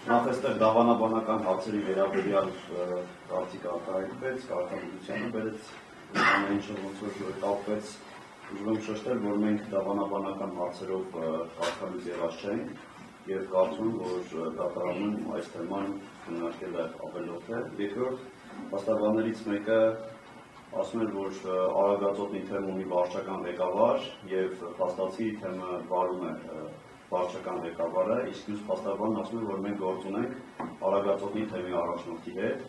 Նախ այստեղ դավանաբանական հարցերի վերաբերյալ կարծիք արտահայտվեց, կարգավորությանը բերեց ամեն ինչ ոնց որ կապվեց, ուզում եմ շեշտել, որ մենք դավանաբանական հարցերով կարգավորված եղած չենք եւ կարծում որ դատարանում այս թեման քննարկել է ավելորդ է։ Երկրորդ փաստաբաններից մեկը ասում էր, որ Արագածոտնի թեմ ունի վարչական ղեկավար եւ փաստացի թեմը վարում է վարչական ղեկավարը, իսկ մյուս փաստաբանն ասում է, որ մենք գործ ունենք Արագածոտնի թեմի առաջնորդի հետ։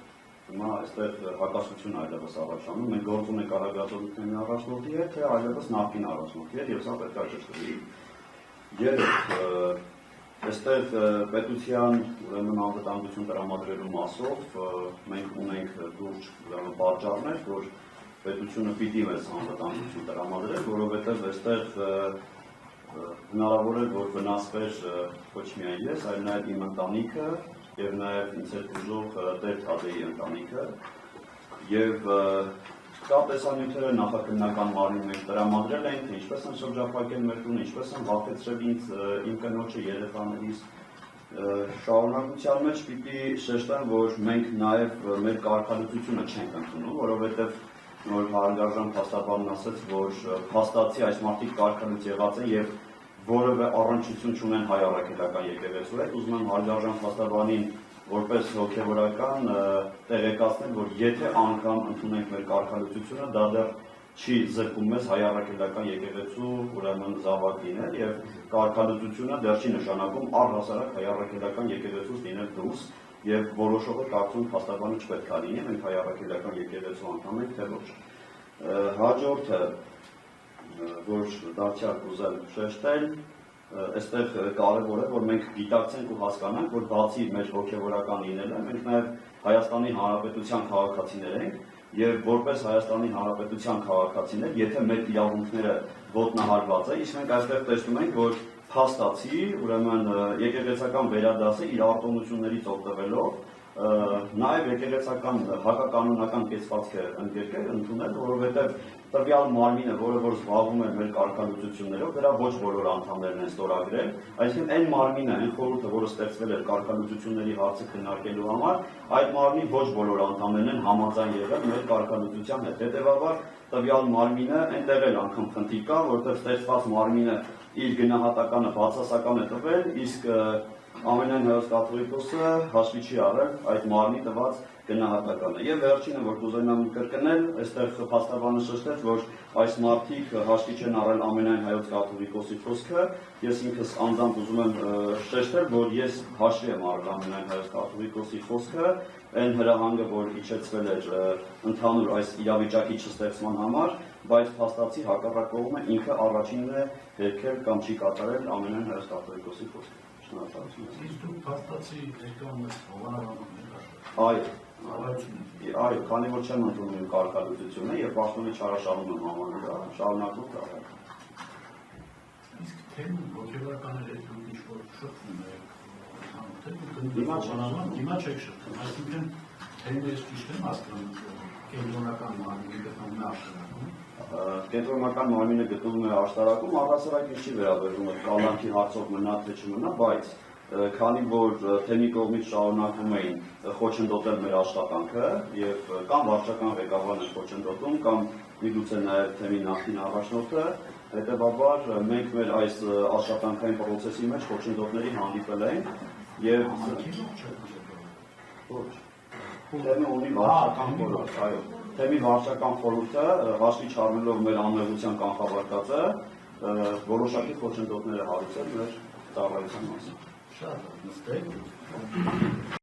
Հիմա այստեղ հակասություն այլևս առաջանում, մենք գործ ունենք Արագածոտնի թեմի առաջնորդի հետ, թե այլևս նախկին առաջնորդի հետ, եւ սա պետք է ճշտվի։ Երրորդ, այստեղ պետության ուրեմն անվտանգություն տրամադրելու մասով մենք ունենք լուրջ ուրեմն պատճառներ, որ պետությունը պիտի մեզ անվտանգություն տրամադրել, որովհետեւ այստեղ հնարավոր է, որ վնասվեր ոչ միայն ես, այլ նաև իմ ընտանիքը եւ նաև ինձ հետ ուժող Տեր Թադեի ընտանիքը եւ կա տեսանյութերը նախաքննական մարմին մենք տրամադրել ենք, թե ինչպես են շրջափակել մեր տունը, ինչպես են վախեցրել ինձ իմ կնոջը երեխաներիս շարունակության մեջ պիտի շեշտեմ, որ մենք նաև մեր կարգալուծությունը չենք ընդունում, որովհետեւ նոր հարգարժան փաստաբանն ասաց, որ փաստացի այս մարդիկ կարգալուծ եղած են եւ որևէ առնչություն չունեն հայ առաքելական եկեղեցու հետ, ուզում եմ հարգարժան փաստաբանին որպես հոգևորական տեղեկացնել, որ եթե անգամ ընդունենք մեր կարգալուծությունը, դա դեռ չի զրկում մեզ հայ առաքելական եկեղեցու ուրեմն զավակ լինել եւ կարգալուծությունը դեռ չի նշանակում առհասարակ հայ առաքելական եկեղեցուց լինել դուրս եւ որոշողը կարծում փաստաբանը չպետք է լինի, մենք հայ առաքելական եկեղեցու անդամ ենք, թե ոչ։ Հաջորդը, որ դարձյալ կուզեմ շեշտել, այստեղ կարևոր է, որ մենք գիտակցենք ու հասկանանք, որ բացի մեր հոգևորական լինելը, մենք նաեւ Հայաստանի Հանրապետության քաղաքացիներ ենք եւ որպես Հայաստանի Հանրապետության քաղաքացիներ, եթե մեր իրավունքները ոտնահարված է, իսկ մենք այստեղ տեսնում ենք, որ փաստացի, ուրեմն եկեղեցական վերադասը իր արտոնություններից օգտվելով նաև եկեղեցական հակականոնական կեցվածք է ընդունել, որովհետև տվյալ մարմինը, որը որ զբաղվում է մեր կարգալուծություններով, դրա ոչ բոլոր անդամներն են ստորագրել, այսինքն այն մարմինը, այն խորհուրդը, որը ստեղծվել էր կարգալուծությունների հարցը քննարկելու համար, այդ մարմնի ոչ բոլոր անդամներն են համաձայն եղել մեր կարգալուծության հետ։ Հետևաբար տվյալ մարմինը այնտեղ էլ անգամ խնդիր կա, որտեղ ստեղծված մարմինը իր գնահատականը բացասական է տվել, իսկ ամենայն հայոց կաթողիկոսը հաշվի չի առել այդ մարմնի տված գնահատականը։ Եվ վերջինը, որ կուզենամ կրկնել, այստեղ փաստաբանը շեշտեց, որ այս մարդիկ հաշվի չեն առել ամենայն հայոց կաթողիկոսի խոսքը, ես ինքս անձամբ ուզում եմ շեշտել, որ ես հաշվի եմ առել ամենայն հայոց կաթողիկոսի խոսքը, այն հրահանգը, որ իջեցվել էր ընդհանուր այս իրավիճակի չստեղծման համար, բայց փաստացի հակառակ կողմը ինքը առաջինն է հերքել կամ չի կատարել ամենայն հայոց կաթողիկոսի խոսքը։ Իսկ դուք փաստացի եկան ես հովանավորներ։ Այո, քանի որ չեմ ընդունում իմ կարգալուծությունը եւ պաշտոնի չարաշահում եմ համանուրա, շարունակում կատարել։ Իսկ թեմ հոգեվորականների հետ դուք ինչ-որ շփվում եք, հիմա չեք շփվում, այսինքն թեմ ես ճիշտ եմ հասկանում, կենտրոնական մարմինը գտնվում է աշտարակում։ Կենտրոնական մարմինը գտնվում է աշտարակում, առհասարակ ինչ չի վերաբերվում կալանքի հարցով մնա թե չմնա, բայց քանի որ թեմի կողմից շարունակում էին խոչընդոտել մեր աշխատանքը եւ կամ վարչական ղեկավարն է խոչընդոտում, կամ միգուցե նաեւ թեմի նախին առաջնորդը, հետեւաբար մենք մեր այս աշխատանքային process-ի մեջ խոչընդոտների հանդիպել ենք եւ թեմը ունի վարչական խորհուրդ, այո, թեմի վարչական խորհուրդը հաշվի չառնելով մեր անմեղության կանխավարկածը որոշակի խոչընդոտներ է հարուցել մեր ծառայության մասին։ Շատ նստեք։